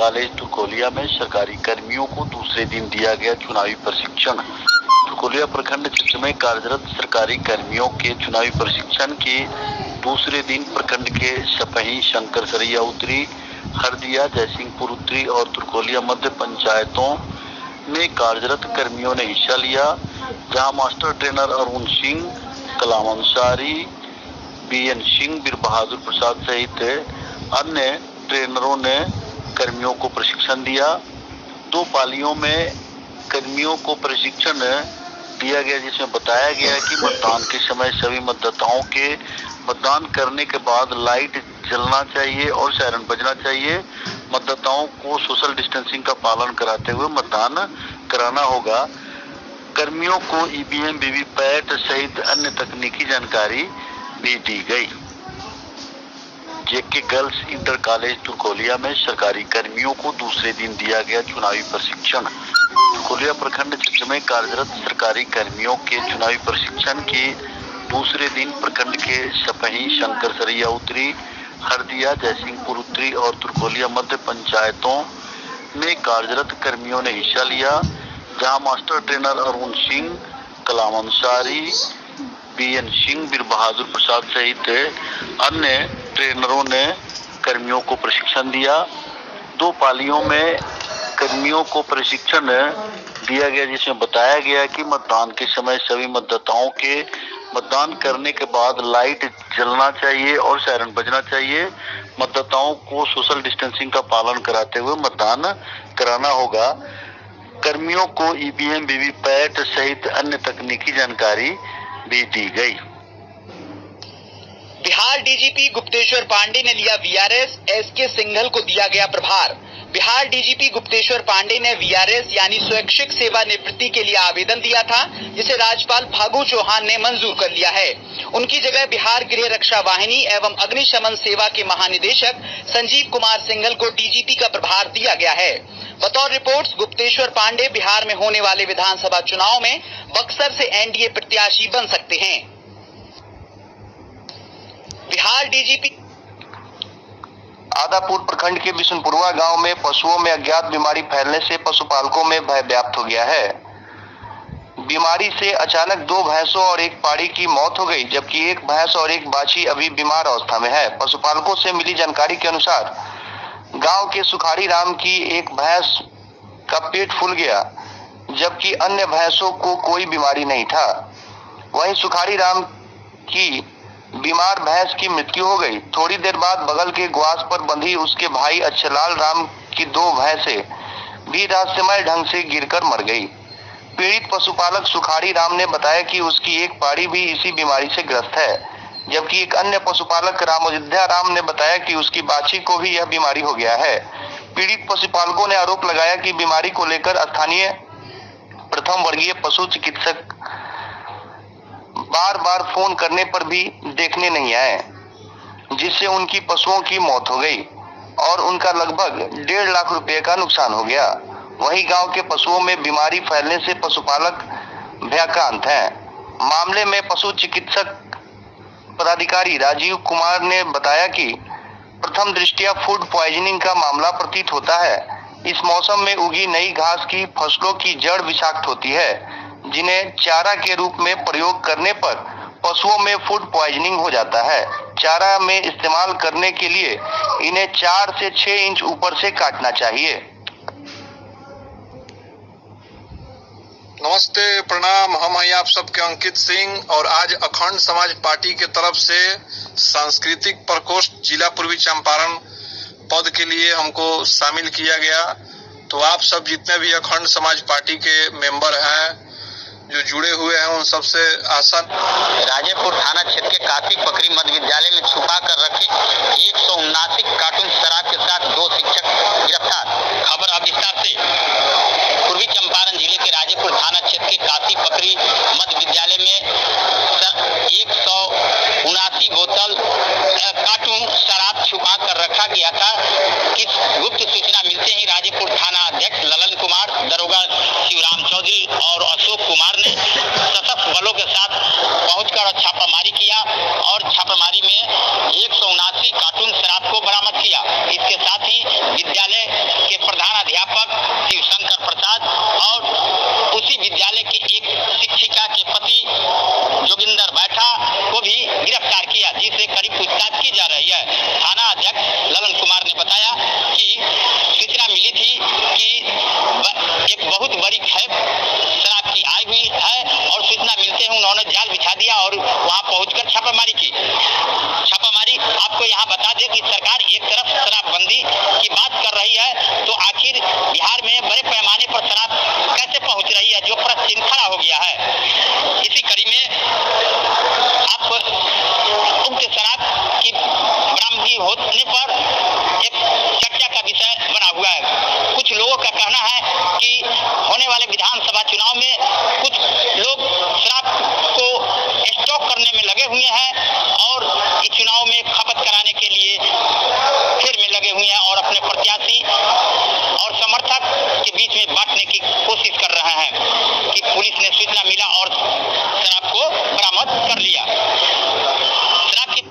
College Turkaulia में सरकारी कर्मियों को दूसरे दिन दिया गया चुनावी प्रशिक्षण। तुर्कोलिया प्रखंड क्षेत्र में कार्यरत सरकारी कर्मियों के चुनावी प्रशिक्षण के दूसरे दिन प्रखंड के सपही, शंकरसरिया उत्तरी, हरदिया, जयसिंहपुर उत्तरी और तुर्कोलिया मध्य पंचायतों में कार्यरत कर्मियों ने हिस्सा लिया, जहां मास्टर ट्रेनर अरुण सिंह, कलाम अंसारी, बीएन सिंह, बीर बहादुर प्रसाद सहित अन्य ट्रेनरों ने कर्मियों को प्रशिक्षण दिया। 2 पालियों में कर्मियों को प्रशिक्षण दिया गया, जिसमें बताया गया कि मतदान के समय सभी मतदाताओं के मतदान करने के बाद लाइट जलना चाहिए और सायरन बजना चाहिए। मतदाताओं को सोशल डिस्टेंसिंग का पालन कराते हुए मतदान कराना होगा। कर्मियों को ईवीएम, वीवीपैट सहित अन्य तकनीकी जानकारी भी दी गई। जेके गर्ल्स इंटर कॉलेज तुर्कोलिया में सरकारी कर्मियों को दूसरे दिन दिया गया चुनावी प्रशिक्षण। तुर्कोलिया प्रखंड क्षेत्र में कार्यरत सरकारी कर्मियों के चुनावी प्रशिक्षण के दूसरे दिन प्रखंड के सपही, शंकरसरिया उत्तरी, हरदिया, जयसिंहपुर उत्तरी और तुर्कोलिया मध्य पंचायतों में कार्यरत कर्मियों ने हिस्सा लिया, जहां मास्टर ट्रेनर अरुण सिंह, कलाम अंसारी, बीएन सिंह, बीर बहादुर प्रसाद सहित अन्य ट्रेनरों ने कर्मियों को प्रशिक्षण दिया। 2 पालियों में कर्मियों को प्रशिक्षण दिया गया, जिसमें बताया गया कि मतदान के समय सभी मतदाताओं के मतदान करने के बाद लाइट जलना चाहिए और सायरन बजना चाहिए। मतदाताओं को सोशल डिस्टेंसिंग का पालन कराते हुए मतदान कराना होगा। कर्मियों को ईवीएम, वीवीपैट सहित अन्य तकनीकी जानकारी भी दी गई। बिहार डीजीपी गुप्तेश्वर पांडे ने लिया वीआरएस, एसके सिंघल को दिया गया प्रभार। बिहार डीजीपी गुप्तेश्वर पांडे ने वीआरएस यानी स्वैच्छिक सेवा निवृत्ति के लिए आवेदन दिया था, जिसे राज्यपाल फागू चौहान ने मंजूर कर लिया है। उनकी जगह बिहार गृह रक्षा वाहिनी एवं अग्निशमन सेवा के महानिदेशक संजीव कुमार सिंघल को डीजीपी का प्रभार दिया गया है। बतौर रिपोर्ट्स, गुप्तेश्वर पांडे बिहार में होने वाले विधानसभा चुनाव में बक्सर से एनडीए प्रत्याशी बन सकते हैं। बिहार डीजीपी आदापुर प्रखंड के बिशुनपुरवा गांव में पशुओं में अज्ञात बीमारी फैलने से पशुपालकों में भय व्याप्त हो गया है। बीमारी से अचानक 2 भैंसों और 1 पाड़ी की मौत हो गई, जबकि 1 भैंस और 1 बाछी अभी बीमार अवस्था में है। पशुपालकों से मिली जानकारी के अनुसार गांव के सुखाड़ी राम की 1 भैंस का पेट फूल गया, जबकि अन्य भैंसों को कोई बीमारी नहीं था। वहीं सुखाड़ी राम की बीमार भैंस की मृत्यु हो गई। थोड़ी देर बाद बगल के ग्वास पर बंधी उसके भाई अच्छलाल राम की 2 भैंसें भी रहस्यमय ढंग से गिरकर मर गई। पीड़ित पशुपालक सुखाड़ी राम ने बताया कि उसकी 1 पाड़ी भी इसी बीमारी से ग्रस्त है, जबकि एक अन्य पशुपालक रामोजिध्या राम ने बताया कि उसकी बाछी को भी यह बीमारी हो गया है। पीड़ित पशुपालकों ने आरोप लगाया कि बीमारी को लेकर स्थानीय प्रथम वर्गीय पशु चिकित्सक बार-बार फोन करने पर भी देखने नहीं आए, जिससे उनकी पशुओं की मौत हो गई और उनका लगभग 1.5 लाख रुपए का नुकसान हो गया। वहीं गांव के पशुओं में बीमारी फैलने से पशुपालक भयाक्रांत हैं। मामले में पशु चिकित्सक पदाधिकारी राजीव कुमार ने बताया कि प्रथम दृष्टया फूड पॉइजनिंग का मामला प्रतीत होता है। इस मौसम में उगी नई घास की फसलों की जड़ विषाक्त होती है, जिन्हें चारा के रूप में प्रयोग करने पर पशुओं में फूड पॉइजनिंग हो जाता है। चारा में इस्तेमाल करने के लिए इन्हें 4 से 6 इंच ऊपर से काटना चाहिए। नमस्ते, प्रणाम। हम हैं आप सबके अंकित सिंह और आज अखंड समाज पार्टी के तरफ से सांस्कृतिक प्रकोष्ठ जिला पूर्वी चंपारण पद के लिए हमको शामिल किया गया। तो आप सब जितने भी अखंड समाज पार्टी के मेंबर हैं, जो जुड़े हुए हैं, उन सबसे आसन राजेपुर थाना क्षेत्र के कार्तिक पकरी मध्य विद्यालय में छुपा कर रखे 179 कार्टून शराब के साथ 2 शिक्षक गिरफ्तार। खबर अब विस्तार से। पूर्वी चंपारण जिले के राजेपुर थाना क्षेत्र के कार्तिक पकरी मध्य विद्यालय में 179 बोतल कार्टून शराब छुपा कर रखा गया था। इस गुप्त सूचना मिलते ही राजेपुर थाना अध्यक्ष ललन कुमार, दरोगा शिवराम चौधरी और अशोक कुमार ने सशस्त्र बलों के साथ पहुंचकर छापामारी किया और छापामारी में 179 कार्टून शराब को बरामद किया। इसके साथ ही विद्यालय के एक बहुत बड़ी खेप शराब की आई हुई है और सूचना मिलते ही उन्होंने जाल बिछा दिया और वहां पहुंचकर छापामारी की। छापामारी आपको यहाँ बता दें कि सरकार एक तरफ शराबबंदी की बात कर रही है, तो आखिर बिहार में बड़े पैमाने पर शराब कैसे पहुंच रही है, जो प्रश्न खड़ा हो गया है। इसी कड़ी में आप उक्त शराब की बरामदगी होने पर एक चर्चा का विषय बना हुआ है। कुछ लोगों का कहना है कि होने वाले विधानसभा चुनाव में कुछ लोग शराब को स्टॉक करने में लगे हुए हैं और इस चुनाव में खपत कराने के लिए फिर में लगे हुए हैं और अपने प्रत्याशी और समर्थक के बीच में बांटने की कोशिश कर रहे हैं कि पुलिस ने सूचना मिला और शराब को बरामद कर लिया। शराब की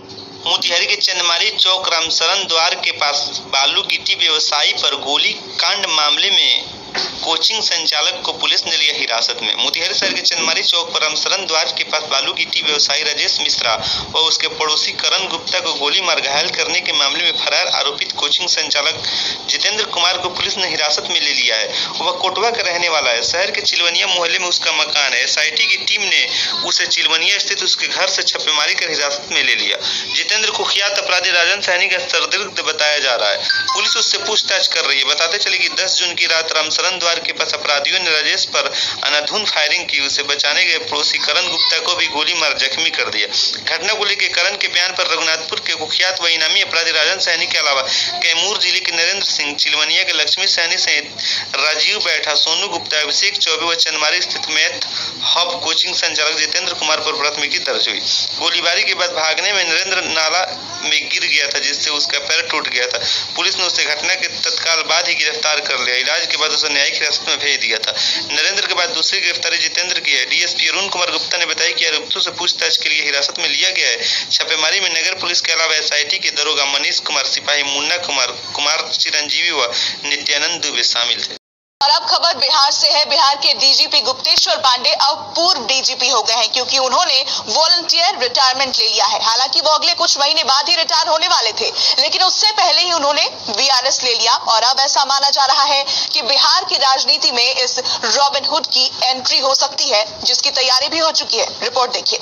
मोतिहारी के चंदमारी चौक रामशरण द्वार के पास बालू गिट्टी व्यवसायी पर गोली कांड मामले में कोचिंग संचालक को पुलिस ने लिया हिरासत में। मोतिहारी शहर के चंदमारी चौक पर रामशरण द्वार के पास बालू गिट्टी व्यवसायी राजेश मिश्रा व उसके पड़ोसी करण गुप्ता को गोली मार घायल करने के मामले में फरार आरोपित कोचिंग संचालक जितेंद्र कुमार को पुलिस ने हिरासत में ले लिया है। वह कोटवा का रहने वाला है। शहर के चिलवनिया मोहल्ले में उसका मकान है। SIT की टीम ने उसे चिलवनिया स्थित उसके घर से छापेमारी कर हिरासत में ले लिया। जितेंद्र कुख्यात अपराधी राजन सैनी का संदिग्ध बताया जा रहा है। पुलिस उससे पूछताछ कर रही है। बताते चले कि 10 जून की रात रामशरण द्वार के पास अपराधियों ने राजेश पर अनाधुन फायरिंग की। उसे बचाने गए पड़ोसी करण गुप्ता को भी गोली मार जख्मी कर दिया। घटना को लेकर करण के बयान पर रघुनाथपुर के कुख्यात व इनामी अपराधी राजन सैनी के अलावा कैमूर जिले के नरेंद्र सिंह, चिलवनिया के लक्ष्मी सैनी सहित राजीव बैठा, सोनू गुप्ता, अभिषेक चौबे व चंदमारी स्थित मैथ हब कोचिंग संचालक जितेंद्र कुमार पर प्राथमिकी दर्ज हुई। गोलीबारी के बाद भागने में नरेंद्र नाला में गिर गया था, जिससे उसका पैर टूट गया था। पुलिस ने उसे घटना के तत्काल बाद ही गिरफ्तार कर लिया। इलाज के बाद उसे न्यायिक हिरासत में भेज दिया था। नरेंद्र के बाद दूसरी गिरफ्तारी जितेंद्र की है। DSP अरुण कुमार गुप्ता ने बताया कि आरोपियों से पूछताछ के लिए हिरासत में लिया गया है। छापेमारी में नगर पुलिस के अलावा SIT के दरोगा मनीष कुमार, सिपाही मुन्ना कुमार चिरंजीवी व नित्यानंद दुबे शामिल थे। और अब खबर बिहार से है। बिहार के DGP गुप्तेश्वर पांडे अब पूर्व DGP हो गए हैं, क्योंकि उन्होंने वॉलंटियर रिटायरमेंट ले लिया है। हालांकि वो अगले कुछ महीने बाद ही रिटायर होने वाले थे, लेकिन उससे पहले ही उन्होंने VRS ले लिया। और अब ऐसा माना जा रहा है कि बिहार की राजनीति में इस रॉबिनहुड की एंट्री हो सकती है, जिसकी तैयारी भी हो चुकी है। रिपोर्ट देखिए।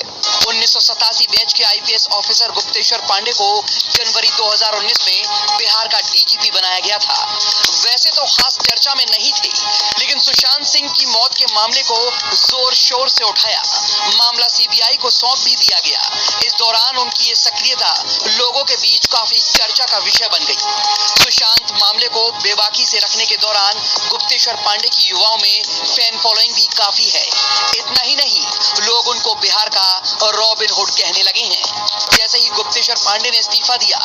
1987 बैच के IPS ऑफिसर गुप्तेश्वर पांडे को जनवरी 2019 में बिहार का DGP बनाया गया था। वैसे तो खास चर्चा में नहीं थे, लेकिन सुशांत सिंह की मौत के मामले को जोर शोर से उठाया। मामला CBI को सौंप भी दिया गया। इस दौरान उनकी ये सक्रियता लोगों के बीच काफी चर्चा का विषय बन गई। सुशांत मामले को बेबाकी से रखने के दौरान गुप्तेश्वर पांडे की युवाओं में फैन फॉलोइंग भी काफी है। इतना ही नहीं, लोग उनको बिहार का रॉबिन हुड कहने लगे हैं। जैसे ही गुप्तेश्वर पांडे ने इस्तीफा दिया,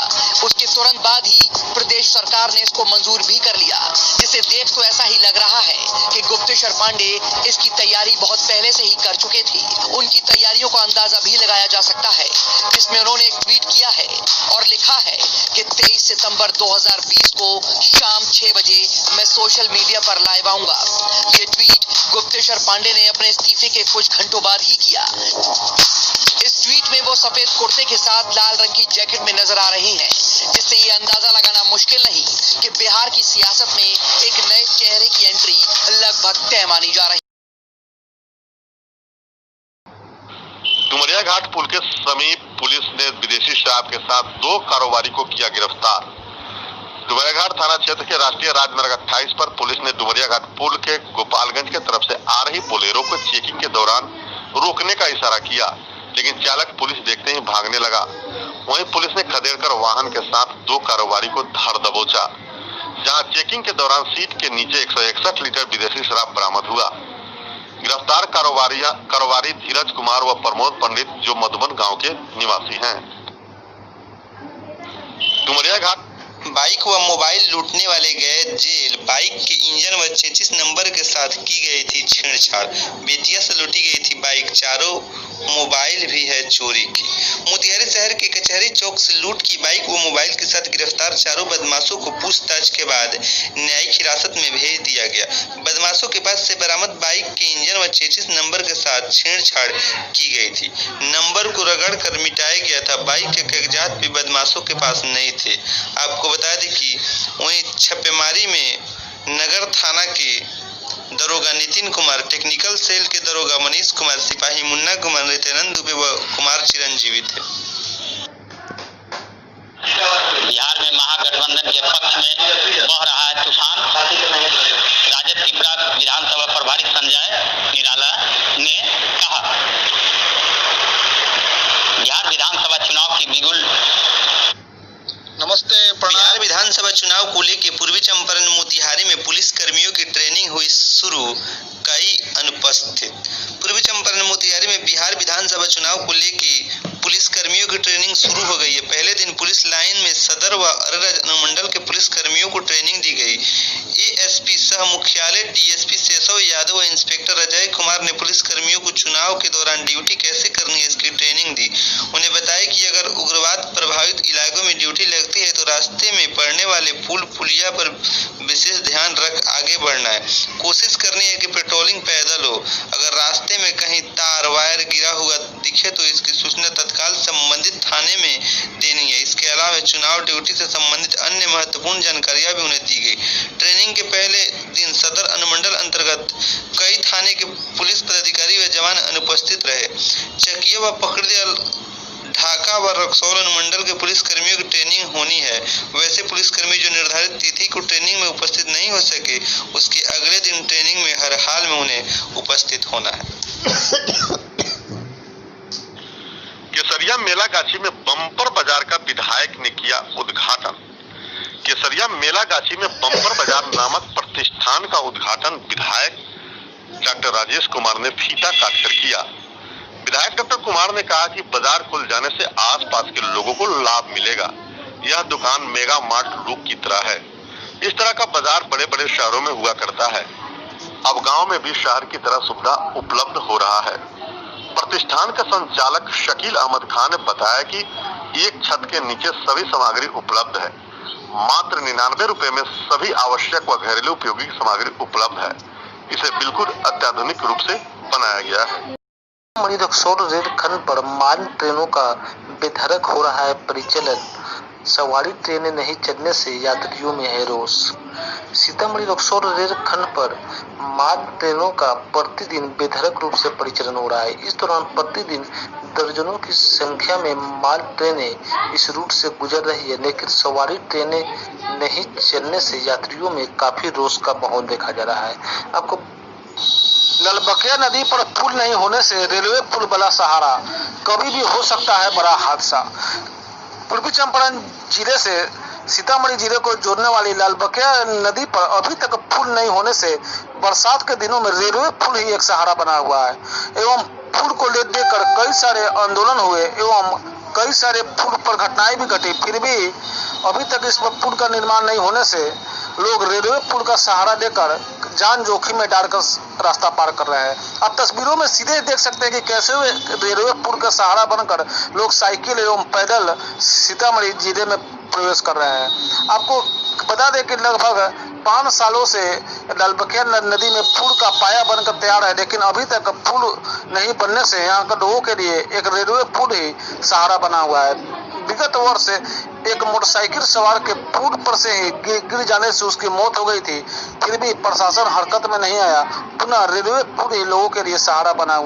उसके तुरंत बाद ही प्रदेश सरकार ने इसको मंजूर भी कर लिया, जिसे देख तो ऐसा ही लग रहा है कि गुप्तेश्वर पांडे इसकी तैयारी बहुत पहले से ही कर चुके थे। उनकी तैयारियों का अंदाजा भी लगाया जा सकता है, जिसमें उन्होंने एक ट्वीट किया है और लिखा है कि 23 सितंबर 2020 को शाम 6 बजे मैं सोशल मीडिया पर लाइव आऊंगा। ये ट्वीट गुप्तेश्वर पांडे ने अपने इस्तीफे के कुछ घंटों बाद ही किया। इस ट्वीट में वो सफेद कुर्ते के साथ लाल रंग की जैकेट में नजर आ रही हैं, जिससे ये अंदाजा लगाना मुश्किल नहीं कि बिहार की सियासत में एक नए चेहरे की एंट्री लगभग तय मानी जा रही। डुमरिया घाट पुल के समीप पुलिस ने विदेशी शराब के साथ 2 कारोबारी को किया गिरफ्तार। डुमरिया घाट थाना क्षेत्र के राष्ट्रीय राजमार्ग 28 पर पुलिस ने डुमरिया घाट पुल के गोपालगंज के तरफ से आ रही बोलेरो को चेकिंग के दौरान रोकने का इशारा किया, लेकिन चालक पुलिस देखते ही भागने लगा। वहीं पुलिस ने खदेड़कर वाहन के साथ 2 कारोबारी को धर दबोचा, जहां चेकिंग के दौरान सीट के नीचे 161 लीटर विदेशी शराब बरामद हुआ। गिरफ्तार कारोबारी धीरज कुमार व प्रमोद पंडित, जो मधुबन गांव के निवासी हैं। डुमरिया घाट बाइक व मोबाइल लूटने वाले गए जेल। बाइक के इंजन व 33 नंबर के साथ की गई थी छेड़छाड़। बेतिया से लूटी गई थी बाइक, 4 मोबाइल भी है चोरी की। मोतिहारी शहर के कचहरी चौक से लूट की बाइक व मोबाइल के साथ गिरफ्तार 4 बदमाशों को पूछताछ के बाद न्यायिक हिरासत में भेज दिया गया। बदमाशों के पास से बरामद बाइक के इंजन व 33 नंबर के साथ छेड़छाड़ की गई थी। नंबर को रगड़ कर मिटाया गया था। बाइक के कागजात भी बदमाशों के पास नहीं थे। आपको बता दें कि वहीं छापेमारी में नगर थाना के नितिन कुमार, टेक्निकल सेल के दरोगा मनीष कुमार, सिपाही मुन्ना कुमार, नित्यानंद दुबे व कुमार चिरंजीवी थे। बिहार में महागठबंधन के पक्ष में बह रहा है तूफान। राजद त्रिपुरा विधानसभा प्रभारी संजय निराला ने कहा, बिहार विधानसभा चुनाव की बिगुल। नमस्ते। बिहार विधानसभा चुनाव को लेकर पूर्वी चंपारण मोतिहारी में पुलिस कर्मियों की ट्रेनिंग हुई शुरू, कई अनुपस्थित। पूर्वी चंपारण मोतिहारी में बिहार विधानसभा चुनाव को लेकर पुलिस कर्मियों की ट्रेनिंग शुरू हो गई है। पहले दिन पुलिस लाइन में सदर व अररिया अनुमंडल के पुलिस कर्मियों को ट्रेनिंग दी गई। एएसपी सह मुख्यालय टीएसपी शेषव यादव व इंस्पेक्टर अजय कुमार ने पुलिस कर्मियों को चुनाव के दौरान ड्यूटी कैसे करनी है इसकी ट्रेनिंग दी। उन्हें बताया कि अगर उग्रवाद प्रभावित इलाकों में ड्यूटी लगती है तो रास्ते में पड़ने वाले पुल पुलिया पर विशेष ध्यान रख आगे बढ़ना है। कोशिश करनी है कि पेट्रोलिंग पैदल हो। अगर रास्ते में कहीं तार वायर गिरा हुआ दिखे तो इसकी सूचना तत्काल संबंधित थाने में देनी है। इसके अलावा चुनाव ड्यूटी से संबंधित अन्य महत्वपूर्ण जानकारियां भी उन्हें दी गई। ट्रेनिंग के पहले दिन सदर अनुमंडल अंतर्गत कई थाने के पुलिस पदाधिकारी व जवान अनुपस्थित रहे। चकिया व पकड़िया, ढाका व रक्सौल अनुमंडल के पुलिस कर्मियों की ट्रेनिंग होनी है। वैसे पुलिसकर्मी जो निर्धारित तिथि को ट्रेनिंग में उपस्थित नहीं हो सके, उसके अगले दिन ट्रेनिंग में हर हाल में उन्हें उपस्थित होना है। केसरिया मेला गाछी में बम्पर बाजार का विधायक ने किया उद्घाटन। केसरिया मेला गाछी में बम्पर बाजार नामक प्रतिष्ठान का उद्घाटन विधायक डॉक्टर राजेश कुमार ने फीता काटकर किया। विधायक डॉक्टर कुमार ने कहा कि बाजार खुल जाने से आसपास के लोगों को लाभ मिलेगा। यह दुकान मेगा मार्ट लुक की तरह है। इस तरह का बाजार बड़े बड़े शहरों में हुआ करता है। अब गांव में भी शहर की तरह सुविधा उपलब्ध हो रहा है। प्रतिष्ठान के संचालक शकील अहमद खान ने बताया कि एक छत के नीचे सभी सामग्री उपलब्ध है। मात्र 99 रुपए में सभी आवश्यक व घरेलू उपयोगी सामग्री उपलब्ध है। इसे बिल्कुल अत्याधुनिक रूप से बनाया गया है। रक्सौल रेलखंड पर माल ट्रेनों का बेधड़क हो रहा है परिचालन। सवारी ट्रेनें नहीं चलने से यात्रियों में है रोष। सीतामढ़ी रक्सौल रेलखंड पर माल ट्रेनों का प्रतिदिन बेधड़क रूप से परिचालन हो रहा है। इस दौरान प्रतिदिन दर्जनों की संख्या में माल ट्रेनें इस रूट से गुजर रही है, लेकिन सवारी ट्रेनें नहीं चलने से यात्रियों में काफी रोष का माहौल देखा जा रहा है। आपको ललबकिया नदी पर पुल नहीं होने से रेलवे पुल बला सहारा, कभी भी हो सकता है बड़ा हादसा। पूर्वी चंपारण जिले से सीतामढ़ी जिले को जोड़ने वाली ललबकिया नदी पर अभी तक पुल नहीं होने से बरसात के दिनों में रेलवे पुल ही एक सहारा बना हुआ है एवं पुल को लेकर कई सारे आंदोलन हुए एवं कई सारे पुल पर घटनाएं भी घटी। फिर भी अभी तक इस पर पुल का निर्माण नहीं होने से लोग रेलवे पुल का सहारा लेकर जान जोखिम में डालकर रास्ता पार कर रहे हैं। आप तस्वीरों में सीधे देख सकते हैं कि कैसे रेलवे पुल का सहारा बनकर लोग साइकिल एवं पैदल सीतामढ़ी जिले में प्रवेश कर रहे हैं। आपको बता दें कि लगभग 5 सालों से ललबकिया नदी में पुल का पाया बनकर तैयार है, लेकिन अभी तक पुल नहीं बनने से यहाँ के लोगों के लिए एक रेलवे पुल ही सहारा बना हुआ है। विगत वर्ष एक मोटरसाइकिल सवार के पुल पर से ही गिर जाने से उसकी मौत हो गई थी। फिर भी प्रशासन हरकत में नहीं आया। पुनः रेलवे पुल ही लोगों के लिए सहारा बना हुआ।